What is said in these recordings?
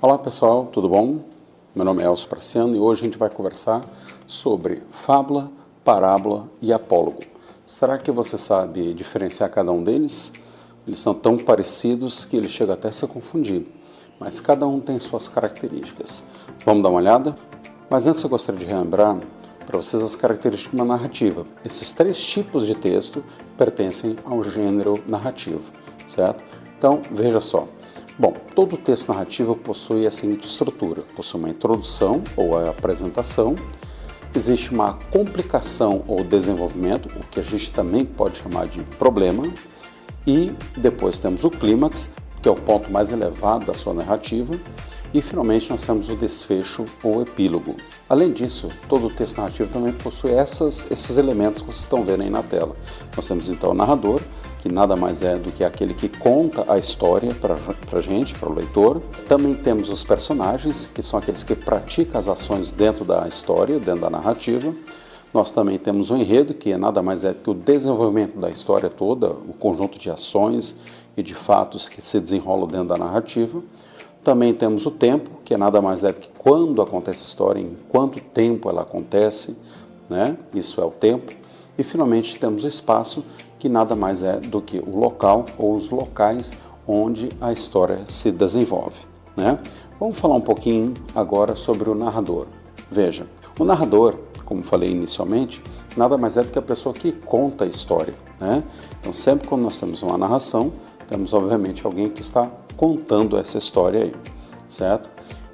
Olá pessoal, tudo bom? Meu nome é Elcio Praciano e hoje a gente vai conversar sobre fábula, parábola e apólogo. Será que você sabe diferenciar cada um deles? Eles são tão parecidos que ele chega até a se confundir, mas cada um tem suas características. Vamos dar uma olhada? Mas antes eu gostaria de relembrar para vocês as características de uma narrativa. Esses três tipos de texto pertencem ao gênero narrativo, certo? Então, veja só. Bom, todo texto narrativo possui a seguinte estrutura. Possui uma introdução ou a apresentação, existe uma complicação ou desenvolvimento, o que a gente também pode chamar de problema, e depois temos o clímax, que é o ponto mais elevado da sua narrativa, e finalmente nós temos o desfecho ou epílogo. Além disso, todo o texto narrativo também possui esses elementos que vocês estão vendo aí na tela. Nós temos então o narrador, que nada mais é do que aquele que conta a história para a gente, para o leitor. Também temos os personagens, que são aqueles que praticam as ações dentro da história, dentro da narrativa. Nós também temos o enredo, que nada mais é do que o desenvolvimento da história toda, o conjunto de ações e de fatos que se desenrolam dentro da narrativa. Também temos o tempo, que nada mais é do que quando acontece a história, em quanto tempo ela acontece, né? Isso é o tempo. E finalmente temos o espaço, que nada mais é do que o local ou os locais onde a história se desenvolve, né? Vamos falar um pouquinho agora sobre o narrador. Veja, o narrador, como falei inicialmente, nada mais é do que a pessoa que conta a história, né? Então sempre quando nós temos uma narração, temos obviamente alguém que está contando essa história aí, certo?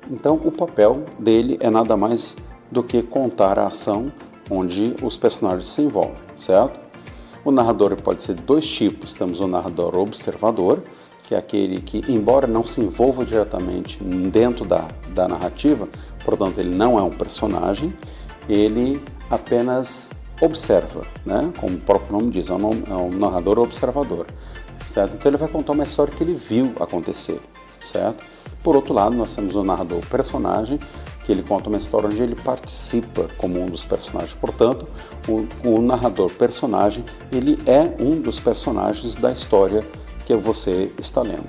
Então o papel dele é nada mais do que contar a ação onde os personagens se envolvem, certo? O narrador pode ser de dois tipos. Temos o narrador observador, que é aquele que, embora não se envolva diretamente dentro da narrativa, portanto ele não é um personagem, ele apenas observa, né? Como o próprio nome diz, é um narrador observador, certo? Então ele vai contar uma história que ele viu acontecer, certo? Por outro lado, nós temos o narrador personagem, que ele conta uma história onde ele participa como um dos personagens. Portanto, o narrador personagem, ele é um dos personagens da história que você está lendo.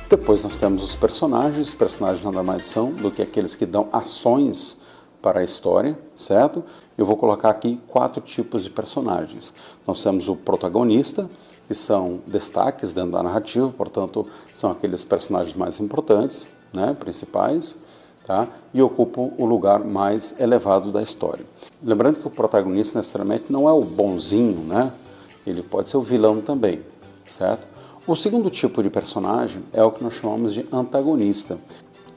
Depois nós temos os personagens nada mais são do que aqueles que dão ações para a história, certo? Eu vou colocar aqui 4 tipos de personagens. Nós temos o protagonista, que são destaques dentro da narrativa, portanto, são aqueles personagens mais importantes, né, principais, tá? E ocupam o lugar mais elevado da história. Lembrando que o protagonista necessariamente não é o bonzinho, né? Ele pode ser o vilão também, certo? O segundo tipo de personagem é o que nós chamamos de antagonista.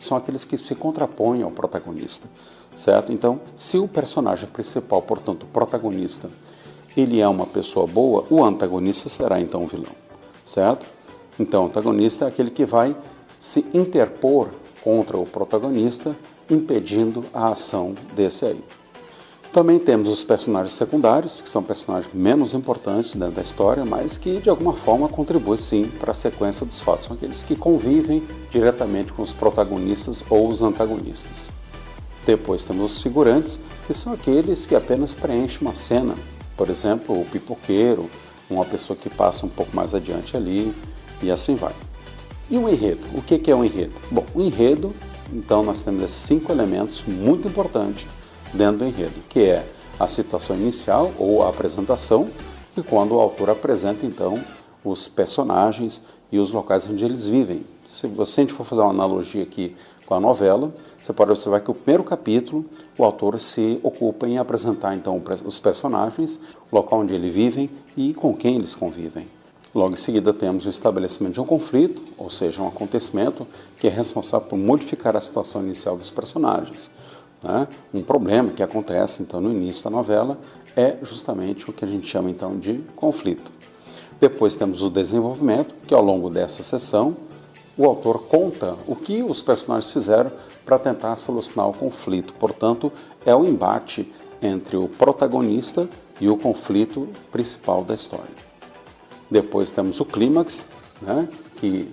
São aqueles que se contrapõem ao protagonista, certo? Então, se o personagem principal, portanto, o protagonista, ele é uma pessoa boa, o antagonista será então o vilão, certo? Então, o antagonista é aquele que vai se interpor contra o protagonista, impedindo a ação desse aí. Também temos os personagens secundários, que são personagens menos importantes dentro da história, mas que de alguma forma contribuem sim para a sequência dos fatos. São aqueles que convivem diretamente com os protagonistas ou os antagonistas. Depois temos os figurantes, que são aqueles que apenas preenchem uma cena. Por exemplo, o pipoqueiro, uma pessoa que passa um pouco mais adiante ali, e assim vai. E o enredo? O que é o enredo? Bom, o enredo, então nós temos esses 5 elementos muito importantes dentro do enredo, que é a situação inicial ou a apresentação, que quando o autor apresenta então os personagens e os locais onde eles vivem. Se a gente for fazer uma analogia aqui com a novela, você pode observar que o primeiro capítulo, o autor se ocupa em apresentar então os personagens, o local onde eles vivem e com quem eles convivem. Logo em seguida temos o estabelecimento de um conflito, ou seja, um acontecimento que é responsável por modificar a situação inicial dos personagens, né? Um problema que acontece então no início da novela é justamente o que a gente chama então de conflito. Depois temos o desenvolvimento, que ao longo dessa sessão o autor conta o que os personagens fizeram para tentar solucionar o conflito. Portanto, é o embate entre o protagonista e o conflito principal da história. Depois temos o clímax, né, que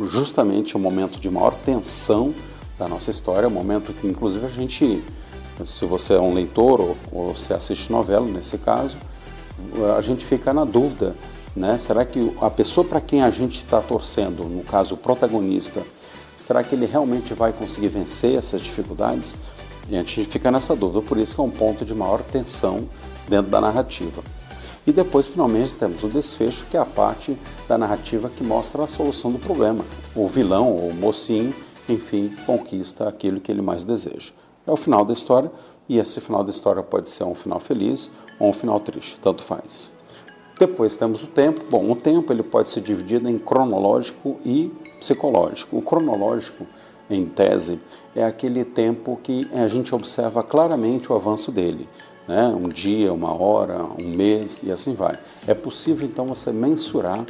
justamente é o momento de maior tensão da nossa história, é o momento que inclusive a gente, se você é um leitor ou se assiste novela nesse caso, a gente fica na dúvida né? Será que a pessoa para quem a gente está torcendo, no caso o protagonista, Será que ele realmente vai conseguir vencer essas dificuldades? E a gente fica nessa dúvida, por isso que é um ponto de maior tensão dentro da narrativa. E depois, finalmente, temos o desfecho, que é a parte da narrativa que mostra a solução do problema. O vilão, ou o mocinho, enfim, conquista aquilo que ele mais deseja. É o final da história, e esse final da história pode ser um final feliz ou um final triste, tanto faz. Depois temos o tempo. Bom, o tempo ele pode ser dividido em cronológico e psicológico. O cronológico, em tese, é aquele tempo que a gente observa claramente o avanço dele, né? Um dia, uma hora, um mês e assim vai. É possível, então, você mensurar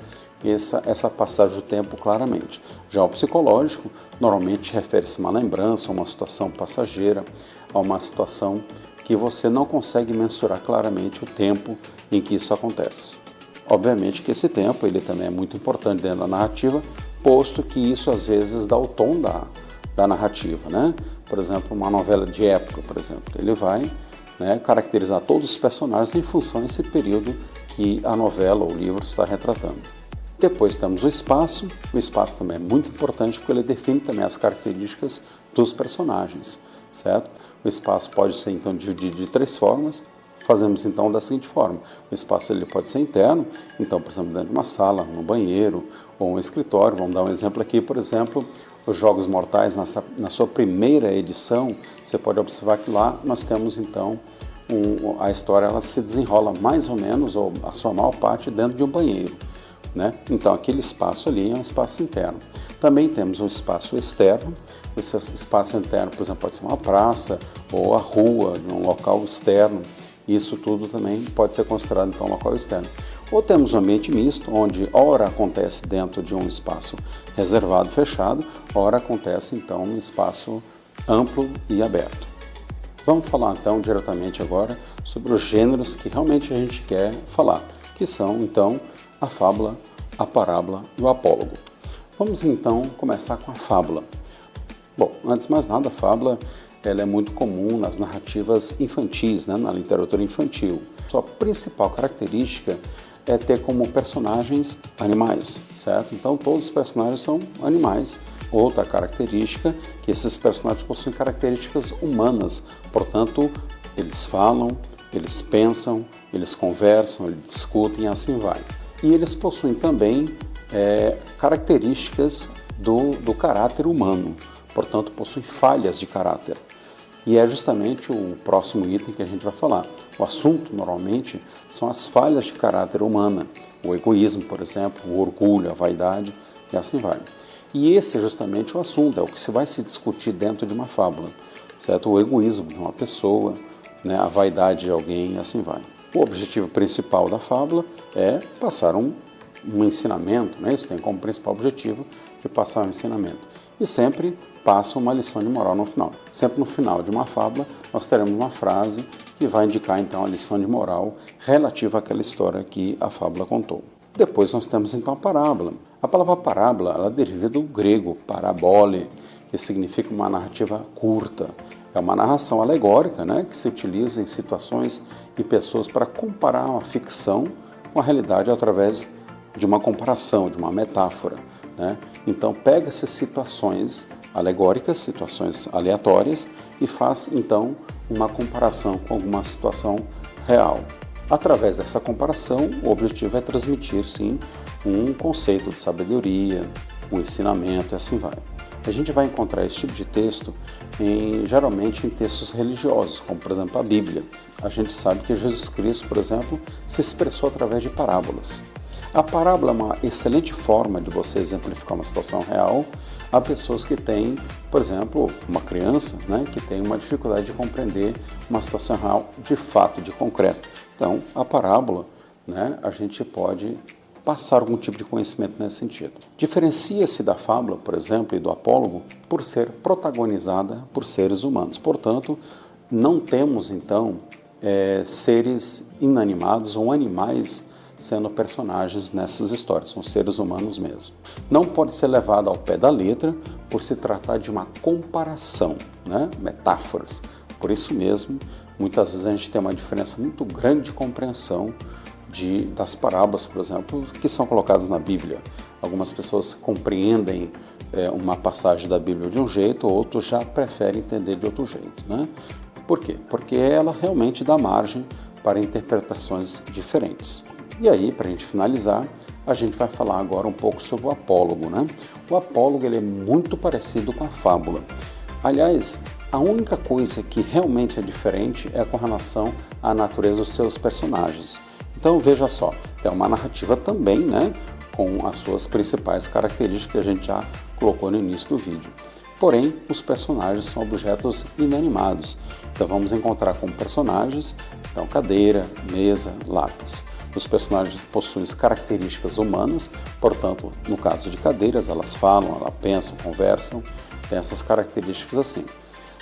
essa passagem do tempo claramente. Já o psicológico, normalmente refere-se a uma lembrança, a uma situação passageira, a uma situação que você não consegue mensurar claramente o tempo em que isso acontece. Obviamente que esse tempo ele também é muito importante dentro da narrativa, posto que isso às vezes dá o tom da narrativa, né? Por exemplo, uma novela de época, por exemplo, ele vai, né, caracterizar todos os personagens em função desse período que a novela ou o livro está retratando. Depois temos o espaço também é muito importante porque ele define também as características dos personagens, certo? O espaço pode ser então dividido de 3 formas. Fazemos então da seguinte forma: o espaço ele pode ser interno, então, por exemplo, dentro de uma sala, um banheiro ou um escritório. Vamos dar um exemplo aqui, por exemplo, os Jogos Mortais, na sua primeira edição, você pode observar que lá nós temos então a história ela se desenrola mais ou menos, ou a sua maior parte, dentro de um banheiro, né? Então aquele espaço ali é um espaço interno. Também temos um espaço externo. Esse espaço interno, por exemplo, pode ser uma praça ou a rua, um local externo. Isso tudo também pode ser considerado então um local externo. Ou temos um ambiente misto, onde ora acontece dentro de um espaço reservado, fechado, ora acontece então um espaço amplo e aberto. Vamos falar então diretamente agora sobre os gêneros que realmente a gente quer falar, que são então a fábula, a parábola e o apólogo. Vamos então começar com a fábula. Bom, antes de mais nada, a fábula ela é muito comum nas narrativas infantis, né, na literatura infantil. Sua principal característica é ter como personagens animais, certo? Então todos os personagens são animais. Outra característica, que esses personagens possuem características humanas, portanto, eles falam, eles pensam, eles conversam, eles discutem e assim vai. E eles possuem também características do caráter humano, portanto, possuem falhas de caráter. E é justamente o próximo item que a gente vai falar. O assunto, normalmente, são as falhas de caráter humana, o egoísmo, por exemplo, o orgulho, a vaidade e assim vai. E esse é justamente o assunto, é o que se vai se discutir dentro de uma fábula, certo? O egoísmo de uma pessoa, né, a vaidade de alguém e assim vai. O objetivo principal da fábula é passar um ensinamento, né? Isso tem como principal objetivo de passar um ensinamento. E sempre passa uma lição de moral no final. Sempre no final de uma fábula, nós teremos uma frase que vai indicar então a lição de moral relativa àquela história que a fábula contou. Depois nós temos então a parábola. A palavra parábola ela deriva do grego parabole, que significa uma narrativa curta. É uma narração alegórica, né, que se utiliza em situações e pessoas para comparar uma ficção com a realidade através de uma comparação, de uma metáfora, né? Então pega-se situações alegóricas, situações aleatórias e faz então uma comparação com alguma situação real. Através dessa comparação, o objetivo é transmitir, sim, um conceito de sabedoria, um ensinamento e assim vai. A gente vai encontrar esse tipo de texto geralmente em textos religiosos, como por exemplo a Bíblia. A gente sabe que Jesus Cristo, por exemplo, se expressou através de parábolas. A parábola é uma excelente forma de você exemplificar uma situação real a pessoas que têm, por exemplo, uma criança, né, que tem uma dificuldade de compreender uma situação real de fato, de concreto. Então, a parábola, né, a gente pode passar algum tipo de conhecimento nesse sentido. Diferencia-se da fábula, por exemplo, e do apólogo, por ser protagonizada por seres humanos. Portanto, não temos, então, seres inanimados ou animais sendo personagens nessas histórias, são seres humanos mesmo. Não pode ser levado ao pé da letra por se tratar de uma comparação, né? Metáforas. Por isso mesmo, muitas vezes a gente tem uma diferença muito grande de compreensão das parábolas, por exemplo, que são colocadas na Bíblia. Algumas pessoas compreendem uma passagem da Bíblia de um jeito, outros já preferem entender de outro jeito, né? Por quê? Porque ela realmente dá margem para interpretações diferentes. E aí, para a gente finalizar, a gente vai falar agora um pouco sobre o apólogo, né? O apólogo ele é muito parecido com a fábula. Aliás, a única coisa que realmente é diferente é com relação à natureza dos seus personagens. Então veja só, é uma narrativa também, né? Com as suas principais características que a gente já colocou no início do vídeo. Porém, os personagens são objetos inanimados. Então vamos encontrar como personagens então, cadeira, mesa, lápis. Os personagens possuem características humanas, portanto, no caso de cadeiras, elas falam, elas pensam, conversam, tem essas características assim.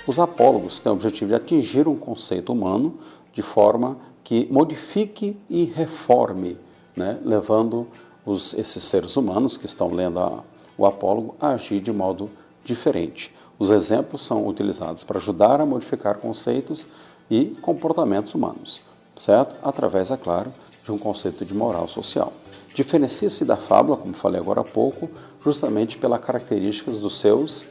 Os apólogos têm o objetivo de atingir um conceito humano de forma que modifique e reforme, né, levando esses seres humanos que estão lendo o apólogo a agir de modo diferente. Os exemplos são utilizados para ajudar a modificar conceitos e comportamentos humanos, certo? Através, é claro, de um conceito de moral social. Diferencia-se da fábula, como falei agora há pouco, justamente pelas características dos seus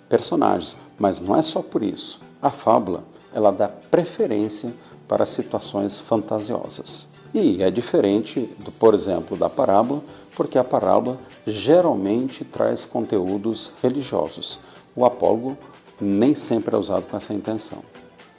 personagens, mas não é só por isso. A fábula, ela dá preferência para situações fantasiosas. E é diferente, por exemplo, da parábola, porque a parábola geralmente traz conteúdos religiosos. O apólogo nem sempre é usado com essa intenção.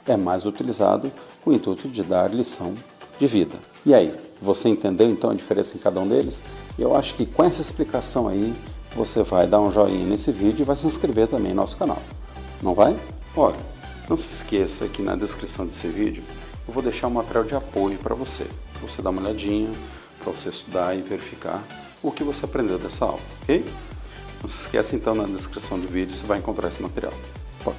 É mais utilizado com o intuito de dar lição de vida. E aí, você entendeu então a diferença em cada um deles? Eu acho que com essa explicação aí, você vai dar um joinha nesse vídeo e vai se inscrever também no nosso canal. Não vai? Olha, não se esqueça que na descrição desse vídeo eu vou deixar um material de apoio para você dar uma olhadinha, para você estudar e verificar o que você aprendeu dessa aula, ok? Não se esqueça então, na descrição do vídeo você vai encontrar esse material.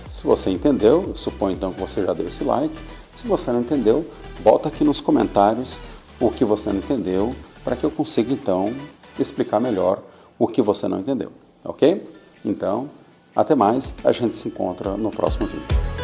Se você entendeu, eu suponho então que você já deu esse like. Se você não entendeu, bota aqui nos comentários o que você não entendeu, para que eu consiga então explicar melhor o que você não entendeu, ok? Então, até mais, a gente se encontra no próximo vídeo.